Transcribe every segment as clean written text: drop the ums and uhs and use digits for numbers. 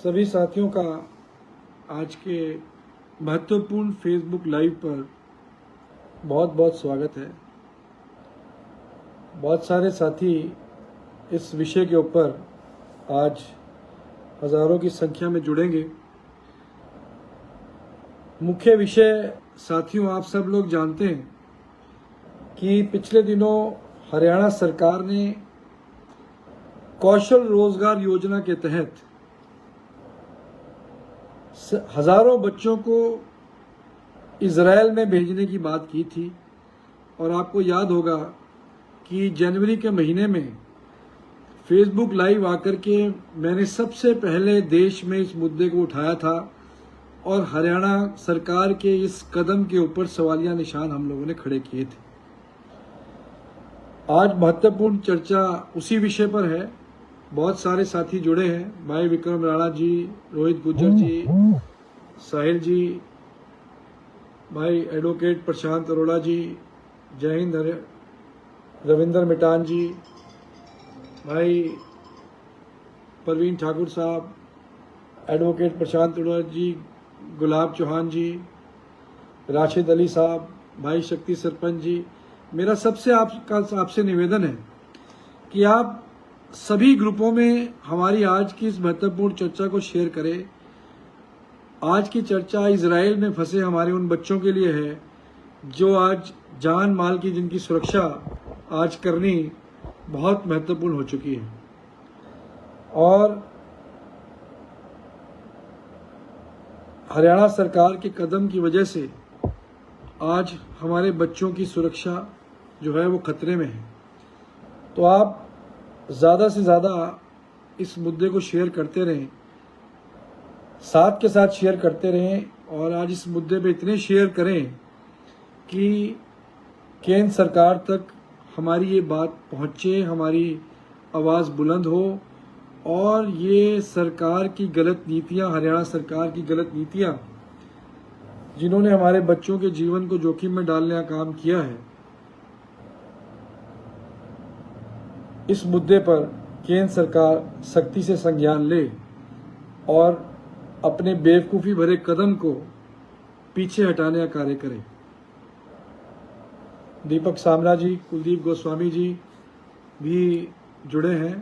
सभी साथियों का आज के महत्वपूर्ण फेसबुक लाइव पर बहुत बहुत स्वागत है। बहुत सारे साथी इस विषय के ऊपर आज हजारों की संख्या में जुड़ेंगे। मुख्य विषय साथियों, आप सब लोग जानते हैं कि पिछले दिनों हरियाणा सरकार ने कौशल रोजगार योजना के तहत हजारों बच्चों को इजराइल में भेजने की बात की थी। और आपको याद होगा कि जनवरी के महीने में फेसबुक लाइव आकर के मैंने सबसे पहले देश में इस मुद्दे को उठाया था और हरियाणा सरकार के इस कदम के ऊपर सवालिया निशान हम लोगों ने खड़े किए थे। आज महत्वपूर्ण चर्चा उसी विषय पर है। बहुत सारे साथी जुड़े हैं, भाई विक्रम राणा जी, रोहित गुज्जर जी, साहिल जी, भाई एडवोकेट प्रशांत अरोड़ा जी, जय हिंद रविंदर मिटान जी, भाई परवीन ठाकुर साहब, एडवोकेट प्रशांत अरोड़ा जी, गुलाब चौहान जी, राशिद अली साहब, भाई शक्ति सरपंच जी। मेरा सबसे आपसे निवेदन है कि आप सभी ग्रुपों में हमारी आज की इस महत्वपूर्ण चर्चा को शेयर करें। आज की चर्चा इजराइल में फंसे हमारे उन बच्चों के लिए है जो आज जान माल की जिनकी सुरक्षा आज करनी बहुत महत्वपूर्ण हो चुकी है। और हरियाणा सरकार के कदम की वजह से आज हमारे बच्चों की सुरक्षा जो है वो खतरे में है। तो आप ज़्यादा से ज़्यादा इस मुद्दे को शेयर करते रहें, साथ के साथ शेयर करते रहें। और आज इस मुद्दे पे इतने शेयर करें कि केंद्र सरकार तक हमारी ये बात पहुँचे, हमारी आवाज़ बुलंद हो और ये सरकार की गलत नीतियाँ, हरियाणा सरकार की गलत नीतियाँ जिन्होंने हमारे बच्चों के जीवन को जोखिम में डालने का काम किया है, इस मुद्दे पर केंद्र सरकार सख्ती से संज्ञान ले और अपने बेवकूफ़ी भरे कदम को पीछे हटाने का कार्य करे। दीपक सामरा जी, कुलदीप गोस्वामी जी भी जुड़े हैं,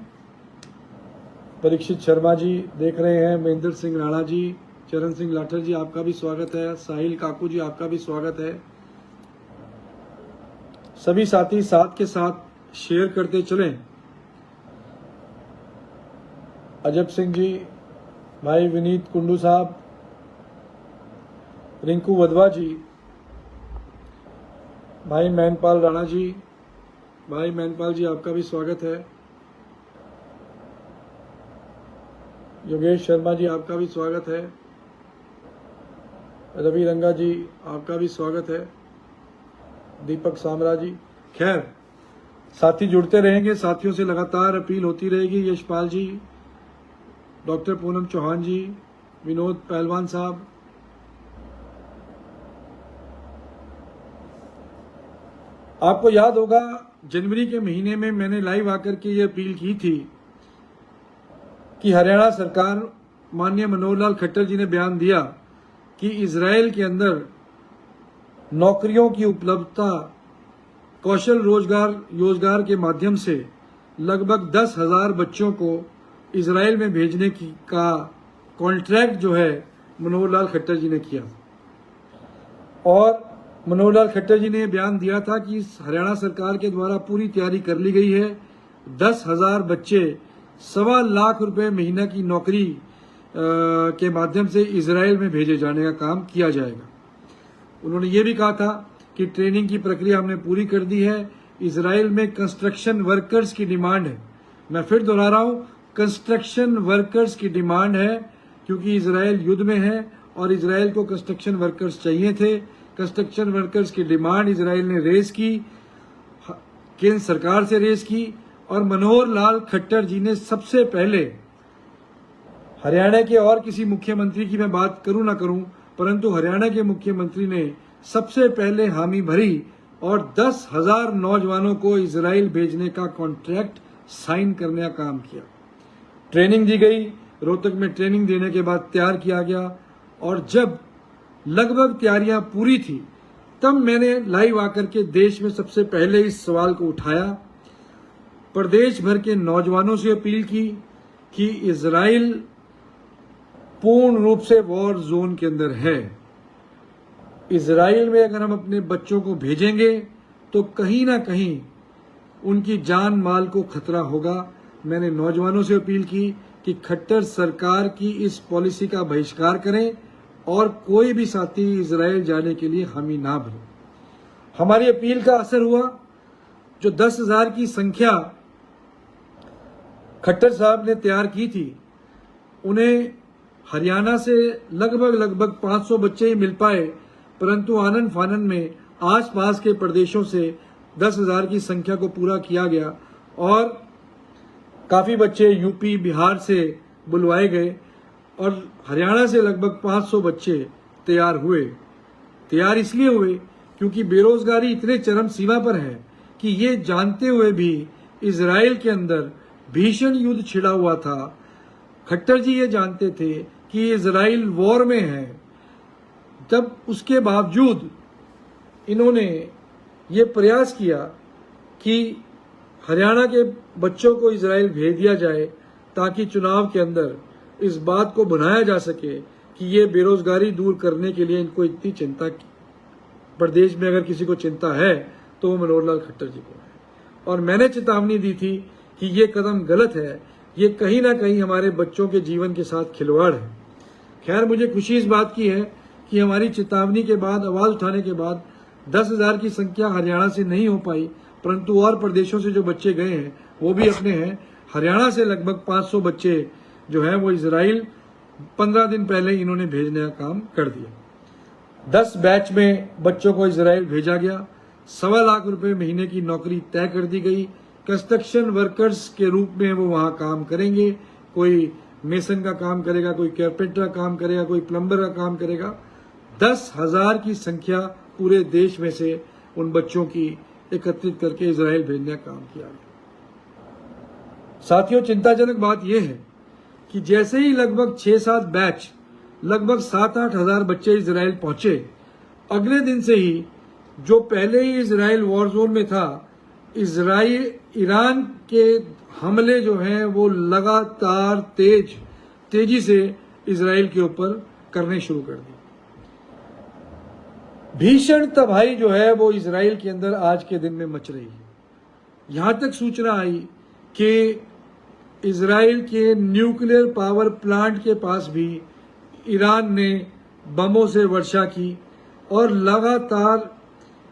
परीक्षित शर्मा जी देख रहे हैं, महेंद्र सिंह राणा जी, चरण सिंह लाठर जी आपका भी स्वागत है, साहिल काकू जी आपका भी स्वागत है। सभी साथी साथ के साथ शेयर करते चलें। अजब सिंह जी, भाई विनीत कुंडू साहब, रिंकू वधवा जी, भाई मैनपाल राणा जी, भाई मैनपाल जी आपका भी स्वागत है। योगेश शर्मा जी आपका भी स्वागत है। रवि रंगा जी आपका भी स्वागत है। दीपक सामरा जी। खैर, साथी जुड़ते रहेंगे, साथियों से लगातार अपील होती रहेगी। यशपाल जी, डॉक्टर पूनम चौहान जी, विनोद पहलवान साहब, आपको याद होगा जनवरी के महीने में मैंने लाइव आकर के ये अपील की थी कि हरियाणा सरकार, माननीय मनोहर लाल खट्टर जी ने बयान दिया कि इजराइल के अंदर नौकरियों की उपलब्धता कौशल रोजगार के माध्यम से लगभग 10,000 बच्चों को इजराइल में भेजने की का कॉन्ट्रैक्ट जो है मनोहर लाल खट्टर जी ने किया। और मनोहर लाल खट्टर जी ने बयान दिया था कि हरियाणा सरकार के द्वारा पूरी तैयारी कर ली गई है। 10,000 बच्चे 1.25 लाख रुपए महीना की नौकरी के माध्यम से इजराइल में भेजे जाने का काम किया जाएगा। उन्होंने ये भी कहा था कि ट्रेनिंग की प्रक्रिया हमने पूरी कर दी है। इजराइल में कंस्ट्रक्शन वर्कर्स की डिमांड है। मैं फिर दोहरा रहा हूँ, कंस्ट्रक्शन वर्कर्स की डिमांड है, क्योंकि इजराइल युद्ध में है और इजराइल को कंस्ट्रक्शन वर्कर्स चाहिए थे। कंस्ट्रक्शन वर्कर्स की डिमांड इजराइल ने रेज की, केंद्र सरकार से रेज की। और मनोहर लाल खट्टर जी ने सबसे पहले, हरियाणा के और किसी मुख्यमंत्री की मैं बात करूं ना करूं, परंतु हरियाणा के मुख्यमंत्री ने सबसे पहले हामी भरी और 10,000 नौजवानों को इजराइल भेजने का कॉन्ट्रैक्ट साइन करने का काम किया। ट्रेनिंग दी गई, रोहतक में ट्रेनिंग देने के बाद तैयार किया गया। और जब लगभग तैयारियां पूरी थी तब मैंने लाइव आकर के देश में सबसे पहले इस सवाल को उठाया, प्रदेश भर के नौजवानों से अपील की कि इजराइल पूर्ण रूप से वॉर जोन के अंदर है। इजराइल में अगर हम अपने बच्चों को भेजेंगे तो कहीं ना कहीं उनकी जान माल को खतरा होगा। मैंने नौजवानों से अपील की कि खट्टर सरकार की इस पॉलिसी का बहिष्कार करें और कोई भी साथी इजराइल जाने के लिए हामी ना भरे। हमारी अपील का असर हुआ। जो 10,000 की संख्या खट्टर साहब ने तैयार की थी, उन्हें हरियाणा से लगभग 500 बच्चे ही मिल पाए, परंतु आनन फानन में आसपास के प्रदेशों से 10,000 की संख्या को पूरा किया गया और काफी बच्चे यूपी बिहार से बुलवाए गए और हरियाणा से लगभग 500 बच्चे तैयार हुए। तैयार इसलिए हुए क्योंकि बेरोजगारी इतने चरम सीमा पर है कि ये जानते हुए भी इजराइल के अंदर भीषण युद्ध छिड़ा हुआ था। खट्टर जी ये जानते थे कि इजराइल वॉर में है, तब उसके बावजूद इन्होंने ये प्रयास किया कि हरियाणा के बच्चों को इजराइल भेज दिया जाए ताकि चुनाव के अंदर इस बात को बनाया जा सके कि ये बेरोजगारी दूर करने के लिए इनको इतनी चिंता की। प्रदेश में अगर किसी को चिंता है तो वो मनोहर लाल खट्टर जी को है। और मैंने चेतावनी दी थी कि ये कदम गलत है, ये कहीं ना कहीं हमारे बच्चों के जीवन के साथ खिलवाड़ है। खैर, मुझे खुशी इस बात की है कि हमारी चेतावनी के बाद, आवाज उठाने के बाद 10,000 की संख्या हरियाणा से नहीं हो पाई, परंतु और प्रदेशों से जो बच्चे गए हैं वो भी अपने हैं। हरियाणा से लगभग 500 बच्चे जो है वो इजराइल 15 दिन पहले इन्होंने भेजने का काम कर दिया। 10 बैच में बच्चों को इजराइल भेजा गया। 1.25 लाख रुपए महीने की नौकरी तय कर दी गई। कंस्ट्रक्शन वर्कर्स के रूप में वो वहां काम करेंगे। कोई मेसन का काम करेगा, कोई कारपेंटर का काम करेगा, कोई प्लम्बर का काम करेगा। 10,000 की संख्या पूरे देश में से उन बच्चों की एकत्रित करके इजराइल भेजने का काम किया गया। साथियों, चिंताजनक बात यह है कि जैसे ही लगभग 6-7 बैच, लगभग 7-8 हजार बच्चे इजराइल पहुंचे, अगले दिन से ही जो पहले ही इजराइल वॉर जोन में था, ईरान के हमले जो हैं वो लगातार तेजी से इजराइल के ऊपर करने शुरू कर दी। भीषण तबाही जो है वो इजराइल के अंदर आज के दिन में मच रही है। यहां तक सूचना आई कि इजराइल के न्यूक्लियर पावर प्लांट के पास भी ईरान ने बमों से वर्षा की और लगातार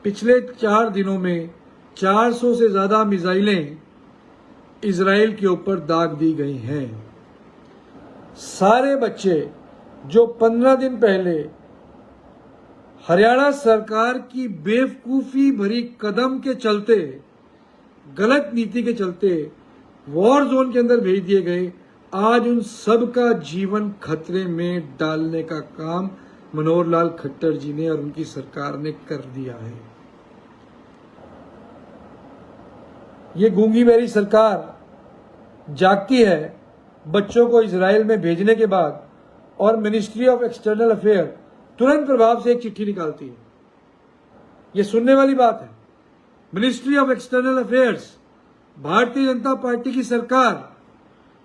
पिछले 4 दिनों में 400 से ज्यादा मिसाइलें इजराइल के ऊपर दाग दी गई हैं। सारे बच्चे जो 15 दिन पहले हरियाणा सरकार की बेवकूफी भरी कदम के चलते, गलत नीति के चलते वॉर जोन के अंदर भेज दिए गए, आज उन सब का जीवन खतरे में डालने का काम मनोहर लाल खट्टर जी ने और उनकी सरकार ने कर दिया है। ये गूंगी बहरी सरकार जागती है बच्चों को इजराइल में भेजने के बाद और मिनिस्ट्री ऑफ एक्सटर्नल अफेयर तुरंत प्रभाव से एक चिट्ठी निकालती है। ये सुनने वाली बात है। Ministry of external affairs, Bharatiya Janata party की सरकार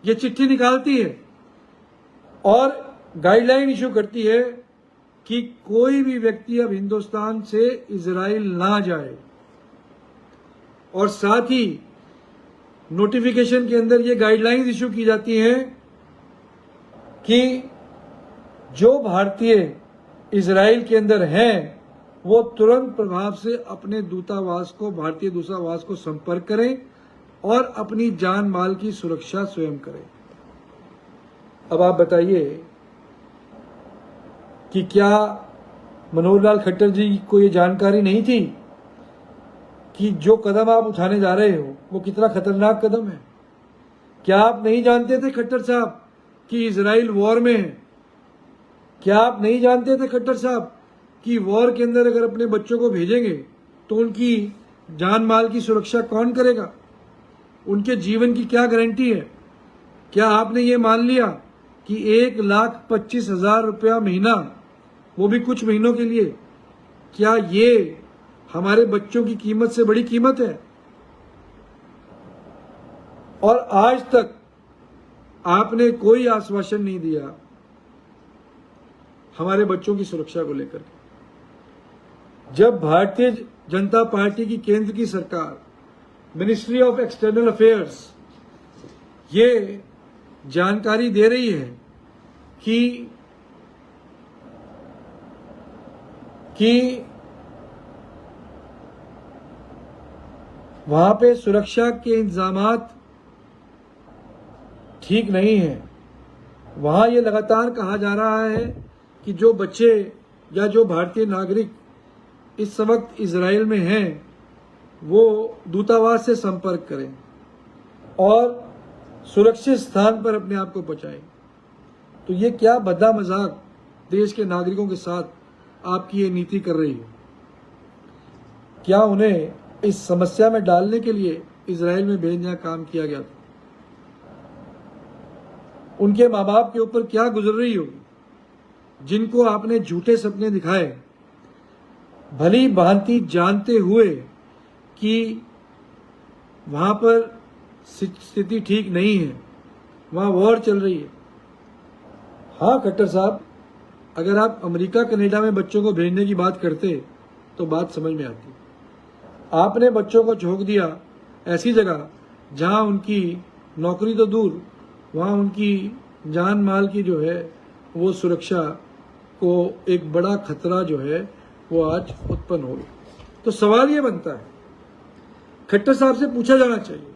ये चिट्ठी निकालती है और गाइडलाइन इशू करती है कि कोई भी व्यक्ति अब हिंदुस्तान से इजराइल ना जाए। और साथ ही नोटिफिकेशन के अंदर ये गाइडलाइंस इशू की जाती हैं कि जो भारतीय इजराइल के अंदर हैं वो तुरंत प्रभाव से अपने दूतावास को, भारतीय दूतावास को संपर्क करें और अपनी जान माल की सुरक्षा स्वयं करें। अब आप बताइए कि क्या मनोहर लाल खट्टर जी को ये जानकारी नहीं थी कि जो कदम आप उठाने जा रहे हो वो कितना खतरनाक कदम है? क्या आप नहीं जानते थे खट्टर साहब कि इजराइल वॉर में है? क्या आप नहीं जानते थे खट्टर साहब कि वॉर के अंदर अगर अपने बच्चों को भेजेंगे तो उनकी जान माल की सुरक्षा कौन करेगा? उनके जीवन की क्या गारंटी है? क्या आपने ये मान लिया कि 1,25,000 रुपया महीना, वो भी कुछ महीनों के लिए, क्या ये हमारे बच्चों की कीमत से बड़ी कीमत है? और आज तक आपने कोई आश्वासन नहीं दिया हमारे बच्चों की सुरक्षा को लेकर। जब भारतीय जनता पार्टी की केंद्र की सरकार, मिनिस्ट्री ऑफ एक्सटर्नल अफेयर्स, ये जानकारी दे रही है कि वहां पे सुरक्षा के इंतजामात ठीक नहीं है, वहां ये लगातार कहा जा रहा है कि जो बच्चे या जो भारतीय नागरिक इस वक्त इजराइल में हैं वो दूतावास से संपर्क करें और सुरक्षित स्थान पर अपने आप को पहुंचाएं। तो ये क्या भद्दा मजाक देश के नागरिकों के साथ आपकी ये नीति कर रही है? क्या उन्हें इस समस्या में डालने के लिए इजराइल में भेजने का काम किया गया था? उनके माँ बाप के ऊपर क्या गुजर रही होगी जिनको आपने झूठे सपने दिखाए, भली भांति जानते हुए कि वहां पर स्थिति ठीक नहीं है, वहां वॉर चल रही है। हाँ खट्टर साहब, अगर आप अमेरिका कनाडा में बच्चों को भेजने की बात करते तो बात समझ में आती। आपने बच्चों को झोंक दिया ऐसी जगह जहां उनकी नौकरी तो दूर, वहां उनकी जान माल की जो है वो सुरक्षा को एक बड़ा खतरा जो है वो आज उत्पन्न हो गया। तो सवाल ये बनता है, खट्टर साहब से पूछा जाना चाहिए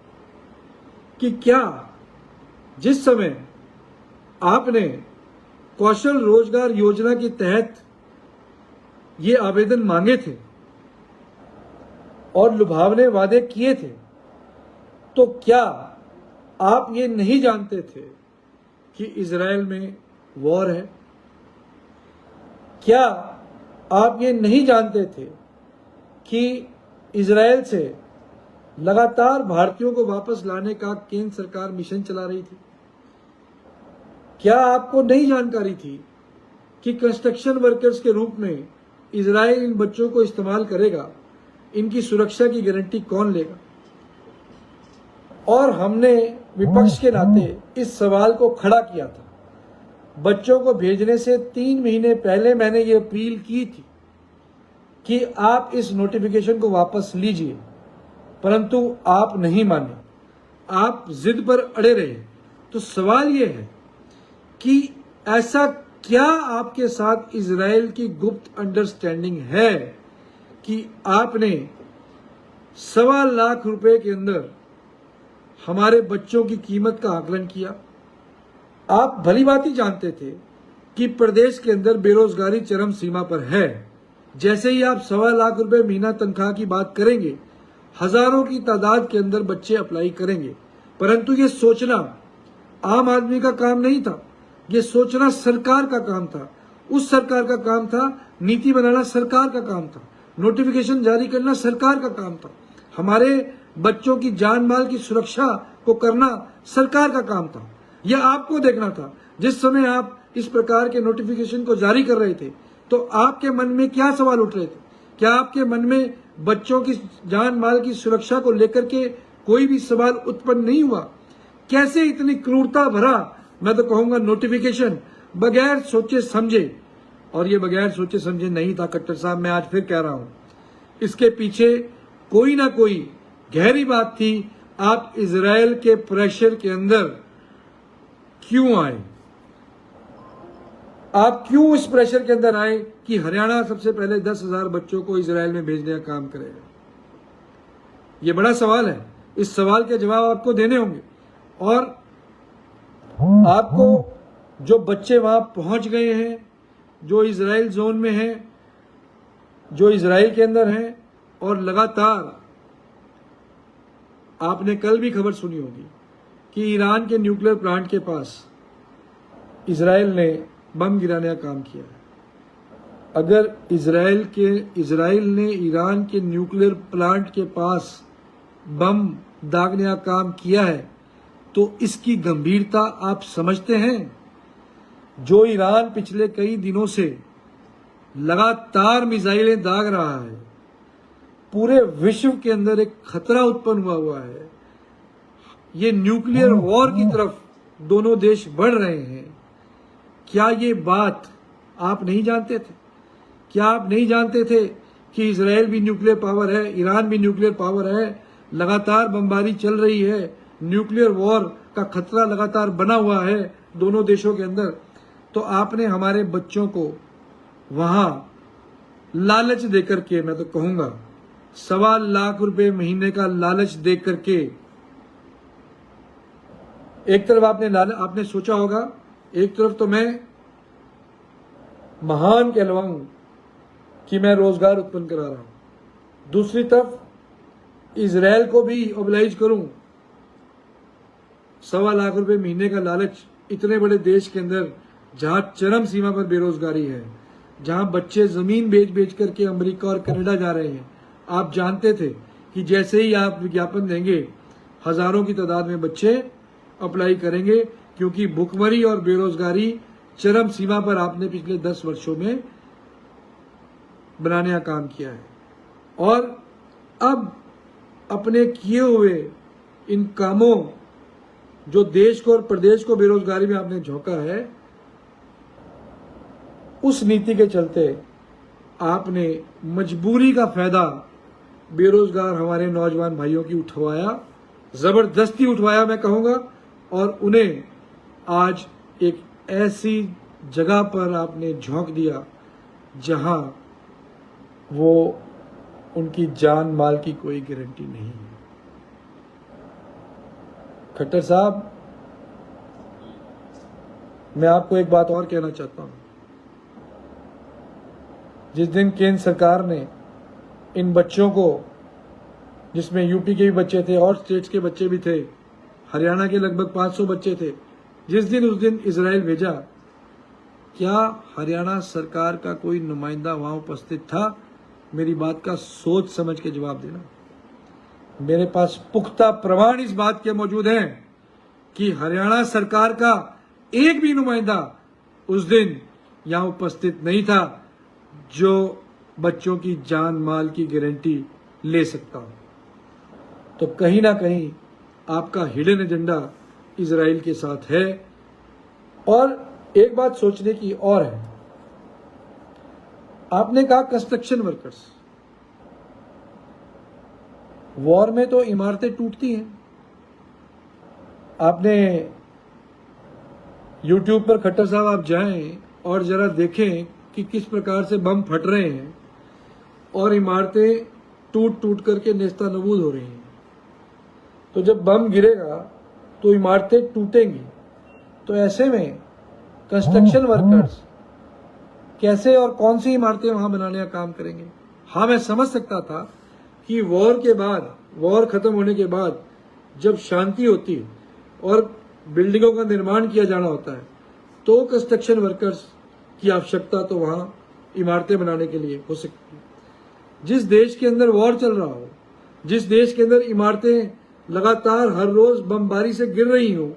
कि क्या जिस समय आपने कौशल रोजगार योजना के तहत ये आवेदन मांगे थे और लुभावने वादे किए थे, तो क्या आप ये नहीं जानते थे कि इजराइल में वॉर है? क्या आप ये नहीं जानते थे कि इजराइल से लगातार भारतीयों को वापस लाने का केंद्र सरकार मिशन चला रही थी? क्या आपको नहीं जानकारी थी कि कंस्ट्रक्शन वर्कर्स के रूप में इजराइल इन बच्चों को इस्तेमाल करेगा? इनकी सुरक्षा की गारंटी कौन लेगा? और हमने विपक्ष के नाते इस सवाल को खड़ा किया था। बच्चों को भेजने से 3 महीने पहले मैंने ये अपील की थी कि आप इस नोटिफिकेशन को वापस लीजिए, परंतु आप नहीं माने, आप जिद पर अड़े रहे। तो सवाल ये है कि ऐसा क्या आपके साथ इजराइल की गुप्त अंडरस्टैंडिंग है कि आपने 1.25 लाख रुपए के अंदर हमारे बच्चों की कीमत का आकलन किया? आप भली भांति जानते थे कि प्रदेश के अंदर बेरोजगारी चरम सीमा पर है। जैसे ही आप 1.25 लाख रुपए महीना तनख्वाह की बात करेंगे, हजारों की तादाद के अंदर बच्चे अप्लाई करेंगे। परंतु ये सोचना आम आदमी का काम नहीं था, ये सोचना सरकार का काम था। उस सरकार का काम था, नीति बनाना सरकार का काम था, नोटिफिकेशन जारी करना सरकार का काम था, हमारे बच्चों की जान माल की सुरक्षा को करना सरकार का काम था। यह आपको देखना था। जिस समय आप इस प्रकार के नोटिफिकेशन को जारी कर रहे थे तो आपके मन में क्या सवाल उठ रहे थे? क्या आपके मन में बच्चों की जान माल की सुरक्षा को लेकर के कोई भी सवाल उत्पन्न नहीं हुआ? कैसे इतनी क्रूरता भरा, मैं तो कहूंगा, नोटिफिकेशन बगैर सोचे समझे? और ये बगैर सोचे समझे नहीं था खट्टर साहब, मैं आज फिर कह रहा हूं, इसके पीछे कोई ना कोई गहरी बात थी। आप इजराइल के प्रेशर के अंदर क्यों आए? आप क्यों इस प्रेशर के अंदर आए कि हरियाणा सबसे पहले 10,000 बच्चों को इजराइल में भेजने का काम करेगा? ये बड़ा सवाल है। इस सवाल के जवाब आपको देने होंगे। और आपको जो बच्चे वहां पहुंच गए हैं, जो इजराइल जोन में हैं, जो इजराइल के अंदर हैं, और लगातार आपने कल भी खबर सुनी होगी कि ईरान के न्यूक्लियर प्लांट के पास इजराइल ने बम गिराने का काम किया है। अगर इजराइल ने ईरान के न्यूक्लियर प्लांट के पास बम दागने का काम किया है तो इसकी गंभीरता आप समझते हैं? जो ईरान पिछले कई दिनों से लगातार मिसाइलें दाग रहा है, पूरे विश्व के अंदर एक खतरा उत्पन्न हुआ है। ये न्यूक्लियर वॉर की तरफ दोनों देश बढ़ रहे हैं। क्या ये बात आप नहीं जानते थे? क्या आप नहीं जानते थे कि इजराइल भी न्यूक्लियर पावर है, ईरान भी न्यूक्लियर पावर है, लगातार बमबारी चल रही है, न्यूक्लियर वॉर का खतरा लगातार बना हुआ है दोनों देशों के अंदर। तो आपने हमारे बच्चों को वहां लालच देकर के, मैं तो कहूंगा 1.25 लाख रुपए महीने का लालच दे करके, एक तरफ आपने सोचा होगा, एक तरफ तो मैं महान कहलवाऊं कि मैं रोजगार उत्पन्न करा रहा हूं, दूसरी तरफ इजराइल को भी ओबलाइज करूं। 1.25 लाख रुपए महीने का लालच इतने बड़े देश के अंदर, जहां चरम सीमा पर बेरोजगारी है, जहां बच्चे जमीन बेच बेच करके अमेरिका और कनाडा जा रहे हैं। आप जानते थे कि जैसे ही आप विज्ञापन देंगे, हजारों की तादाद में बच्चे अप्लाई करेंगे, क्योंकि भुखमरी और बेरोजगारी चरम सीमा पर आपने पिछले 10 वर्षों में बनाने का काम किया है। और अब अपने किए हुए इन कामों, जो देश को और प्रदेश को बेरोजगारी में आपने झोंका है, उस नीति के चलते आपने मजबूरी का फायदा बेरोजगार हमारे नौजवान भाइयों की उठवाया, जबरदस्ती उठवाया मैं कहूंगा, और उन्हें आज एक ऐसी जगह पर आपने झोंक दिया जहां वो उनकी जान माल की कोई गारंटी नहीं है। खट्टर साहब, मैं आपको एक बात और कहना चाहता हूं। जिस दिन केंद्र सरकार ने इन बच्चों को, जिसमें यूपी के भी बच्चे थे और स्टेट्स के बच्चे भी थे, हरियाणा के लगभग 500 बच्चे थे, उस दिन इजराइल भेजा, क्या हरियाणा सरकार का कोई नुमाइंदा वहां उपस्थित था? मेरी बात का सोच समझ के जवाब देना। मेरे पास पुख्ता प्रमाण इस बात के मौजूद हैं कि हरियाणा सरकार का एक भी नुमाइंदा उस दिन यहां उपस्थित नहीं था जो बच्चों की जान माल की गारंटी ले सकता हो। तो कहीं ना कहीं आपका हिडन एजेंडा इजराइल के साथ है। और एक बात सोचने की और है, आपने कहा कंस्ट्रक्शन वर्कर्स, वॉर में तो इमारतें टूटती हैं। आपने यूट्यूब पर, खट्टर साहब आप जाएं और जरा देखें कि किस प्रकार से बम फट रहे हैं और इमारतें टूट टूट करके नेस्ता नबूद हो रही हैं। तो जब बम गिरेगा तो इमारतें टूटेंगी। तो ऐसे में कंस्ट्रक्शन वर्कर्स कैसे और कौन सी इमारतें वहां बनाने का काम करेंगे? हाँ, मैं समझ सकता था कि वॉर के बाद, वॉर खत्म होने के बाद जब शांति होती है और बिल्डिंगों का निर्माण किया जाना होता है, तो कंस्ट्रक्शन वर्कर्स की आवश्यकता तो वहां इमारतें बनाने के लिए हो सकती है। जिस देश के अंदर वॉर चल रहा हो, जिस देश के अंदर इमारतें लगातार हर रोज बमबारी से गिर रही हो,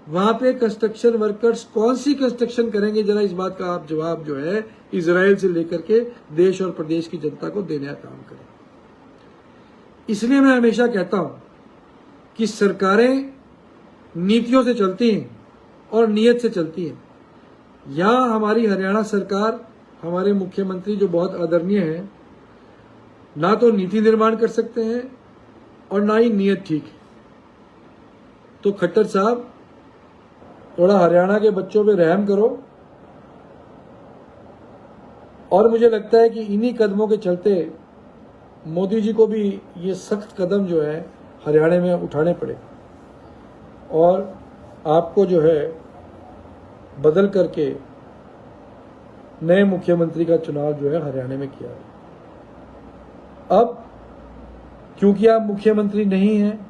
वहां पे कंस्ट्रक्शन वर्कर्स कौन सी कंस्ट्रक्शन करेंगे? जरा इस बात का आप जवाब जो है इजराइल से लेकर के देश और प्रदेश की जनता को देने का काम करें। इसलिए मैं हमेशा कहता हूं कि सरकारें नीतियों से चलती हैं और नीयत से चलती हैं। यहां हमारी हरियाणा सरकार, हमारे मुख्यमंत्री जो बहुत आदरणीय हैं, ना तो नीति निर्माण कर सकते हैं और ना ही नीयत ठीक है। तो खट्टर साहब, थोड़ा हरियाणा के बच्चों पे रहम करो। और मुझे लगता है कि इन्हीं कदमों के चलते मोदी जी को भी ये सख्त कदम जो है हरियाणा में उठाने पड़े और आपको जो है बदल करके नए मुख्यमंत्री का चुनाव जो है हरियाणा में किया। अब क्योंकि आप मुख्यमंत्री नहीं हैं,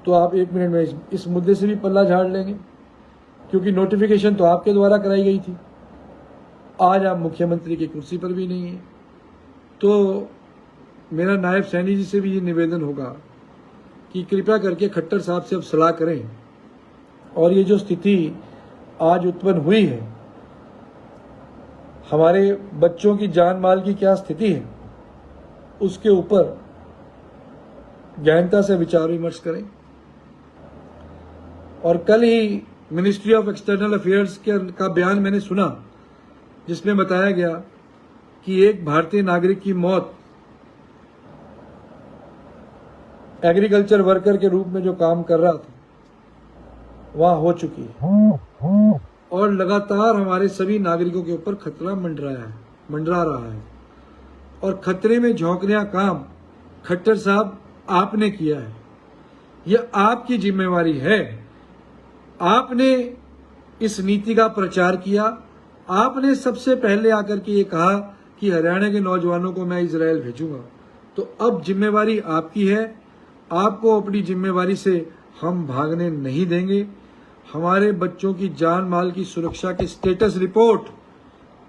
तो आप 1 मिनट में इस मुद्दे से भी पल्ला झाड़ लेंगे, क्योंकि नोटिफिकेशन तो आपके द्वारा कराई गई थी। आज आप मुख्यमंत्री की कुर्सी पर भी नहीं है। तो मेरा नायब सैनी जी से भी ये निवेदन होगा कि कृपया करके खट्टर साहब से अब सलाह करें और ये जो स्थिति आज उत्पन्न हुई है, हमारे बच्चों की जान माल की क्या स्थिति है, उसके ऊपर गहनता से विचार विमर्श करें। और कल ही मिनिस्ट्री ऑफ एक्सटर्नल अफेयर्स का बयान मैंने सुना, जिसमें बताया गया कि एक भारतीय नागरिक की मौत एग्रीकल्चर वर्कर के रूप में जो काम कर रहा था वहां हो चुकी है, और लगातार हमारे सभी नागरिकों के ऊपर खतरा मंडरा रहा है। और खतरे में झोंकने का काम खट्टर साहब आपने किया है। यह आपकी जिम्मेवारी है। आपने इस नीति का प्रचार किया। आपने सबसे पहले आकर के ये कहा कि हरियाणा के नौजवानों को मैं इजराइल भेजूंगा। तो अब जिम्मेवारी आपकी है। आपको अपनी जिम्मेवारी से हम भागने नहीं देंगे। हमारे बच्चों की जान माल की सुरक्षा की स्टेटस रिपोर्ट,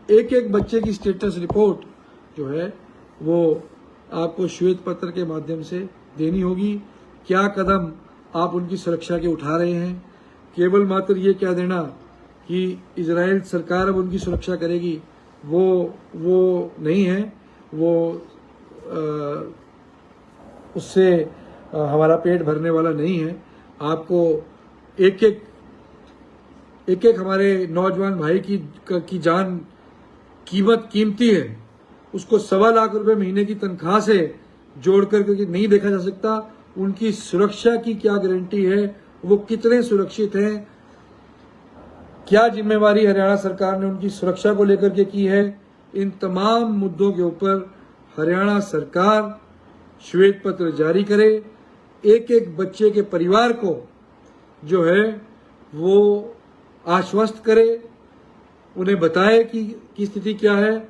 एक एक बच्चे की स्टेटस रिपोर्ट जो है वो आपको श्वेत पत्र के माध्यम से देनी होगी। क्या कदम आप उनकी सुरक्षा के उठा रहे हैं। केवल मात्र ये कह देना कि इजराइल सरकार अब उनकी सुरक्षा करेगी, वो नहीं है। वो उससे हमारा पेट भरने वाला नहीं है। आपको एक एक हमारे नौजवान भाई की जान कीमती है। उसको 1.25 लाख रुपए महीने की तनख्वाह से जोड़ करके नहीं देखा जा सकता। उनकी सुरक्षा की क्या गारंटी है, वो कितने सुरक्षित हैं, क्या जिम्मेवारी हरियाणा सरकार ने उनकी सुरक्षा को लेकर के की है। इन तमाम मुद्दों के ऊपर हरियाणा सरकार श्वेत पत्र जारी करे। एक एक बच्चे के परिवार को जो है वो आश्वस्त करे, उन्हें बताए कि स्थिति क्या है।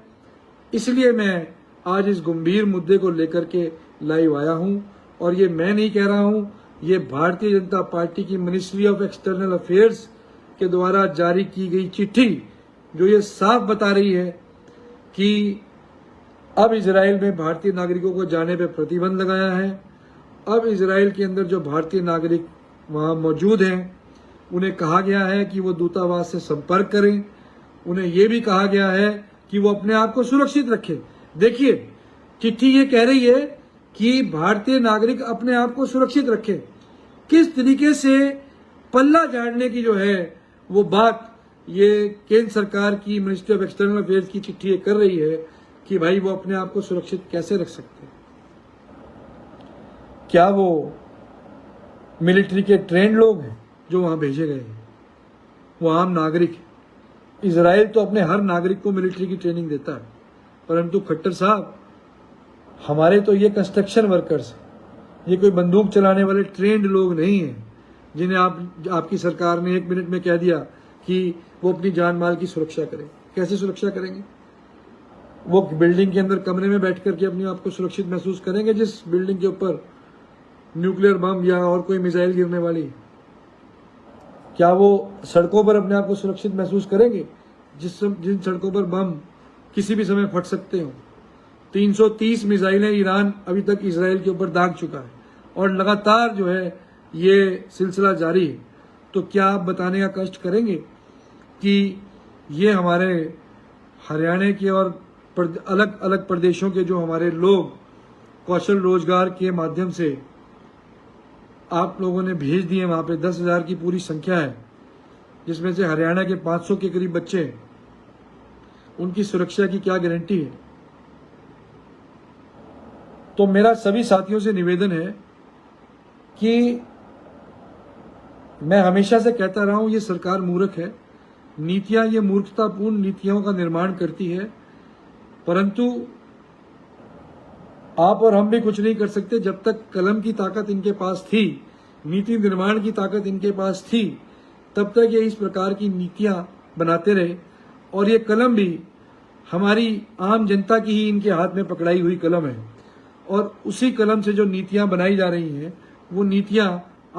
इसलिए मैं आज इस गंभीर मुद्दे को लेकर के लाइव आया हूं। और ये मैं नहीं कह रहा हूं, ये भारतीय जनता पार्टी की मिनिस्ट्री ऑफ एक्सटर्नल अफेयर्स के द्वारा जारी की गई चिट्ठी जो ये साफ बता रही है कि अब इजराइल में भारतीय नागरिकों को जाने पर प्रतिबंध लगाया है। अब इजराइल के अंदर जो भारतीय नागरिक वहां मौजूद हैं उन्हें कहा गया है कि वो दूतावास से संपर्क करें। उन्हें यह भी कहा गया है कि वो अपने आप को सुरक्षित रखें। देखिए, चिट्ठी ये कह रही है कि भारतीय नागरिक अपने आप को सुरक्षित रखें। किस तरीके से पल्ला झाड़ने की जो है वो बात ये केंद्र सरकार की मिनिस्ट्री ऑफ एक्सटर्नल अफेयर्स की चिट्ठी ये कर रही है कि भाई वो अपने आप को सुरक्षित कैसे रख सकते हैं। क्या वो मिलिट्री के ट्रेंड लोग हैं जो वहां भेजे गए हैं? वो आम नागरिक है। इजराइल तो अपने हर नागरिक को मिलिट्री की ट्रेनिंग देता है, परंतु खट्टर साहब हमारे तो ये कंस्ट्रक्शन वर्कर्स हैं, ये कोई बंदूक चलाने वाले ट्रेंड लोग नहीं हैं जिन्हें आपकी सरकार ने 1 मिनट में कह दिया कि वो अपनी जान माल की सुरक्षा करें। कैसे सुरक्षा करेंगे? वो बिल्डिंग के अंदर कमरे में बैठ करके अपने आप को सुरक्षित महसूस करेंगे जिस बिल्डिंग के ऊपर न्यूक्लियर बम या और कोई मिसाइल गिरने वाली? क्या वो सड़कों पर अपने आप को सुरक्षित महसूस करेंगे जिन सड़कों पर बम किसी भी समय फट सकते हो? 330 मिसाइलें ईरान अभी तक इजराइल के ऊपर दाग चुका है और लगातार जो है ये सिलसिला जारी है। तो क्या आप बताने का कष्ट करेंगे कि ये हमारे हरियाणा के और अलग अलग प्रदेशों के जो हमारे लोग कौशल रोजगार के माध्यम से आप लोगों ने भेज दिए, वहां पे 10,000 की पूरी संख्या है, जिसमें से हरियाणा के 500 के करीब बच्चे हैं। उनकी सुरक्षा की क्या गारंटी है? तो मेरा सभी साथियों से निवेदन है कि मैं हमेशा से कहता रहा हूं, ये सरकार मूर्ख है। नीतियां ये मूर्खतापूर्ण नीतियों का निर्माण करती है, परंतु आप और हम भी कुछ नहीं कर सकते। जब तक कलम की ताकत इनके पास थी, नीति निर्माण की ताकत इनके पास थी, तब तक ये इस प्रकार की नीतियां बनाते रहे। और ये कलम भी हमारी आम जनता की ही इनके हाथ में पकड़ाई हुई कलम है, और उसी कलम से जो नीतियां बनाई जा रही हैं वो नीतियां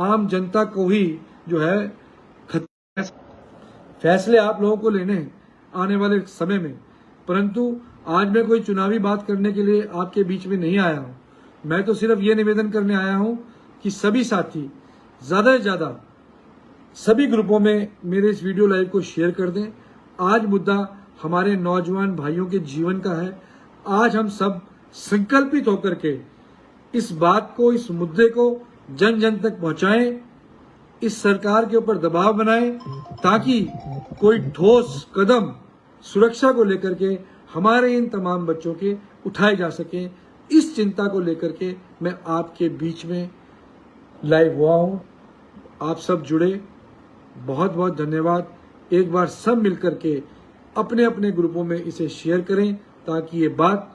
आम जनता को ही जो है फैसले आप लोगों को लेने हैं आने वाले समय में। परंतु आज मैं कोई चुनावी बात करने के लिए आपके बीच में नहीं आया हूं। मैं तो सिर्फ ये निवेदन करने आया हूं कि सभी साथी ज्यादा से ज्यादा सभी ग्रुपों में मेरे इस वीडियो लाइव को शेयर कर दें। आज मुद्दा हमारे नौजवान भाइयों के जीवन का है। आज हम सब संकल्पित होकर के इस बात को, इस मुद्दे को जन जन तक पहुंचाएं, इस सरकार के ऊपर दबाव बनाएं ताकि कोई ठोस कदम सुरक्षा को लेकर के हमारे इन तमाम बच्चों के उठाए जा सके। इस चिंता को लेकर के मैं आपके बीच में लाइव हुआ हूं। आप सब जुड़े, बहुत बहुत धन्यवाद। एक बार सब मिलकर के अपने अपने ग्रुपों में इसे शेयर करें ताकि ये बात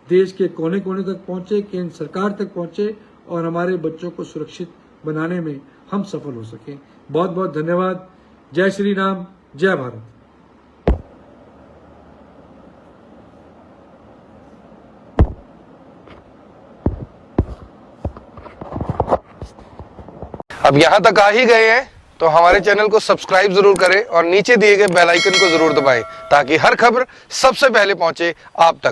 देश के कोने कोने तक पहुंचे, केंद्र सरकार तक पहुंचे और हमारे बच्चों को सुरक्षित बनाने में हम सफल हो सकें। बहुत बहुत धन्यवाद। जय श्री राम, जय भारत। अब यहाँ तक आ ही गए हैं तो हमारे चैनल को सब्सक्राइब जरूर करें और नीचे दिए गए बेल आइकन को जरूर दबाएं ताकि हर खबर सबसे पहले पहुंचे आप तक।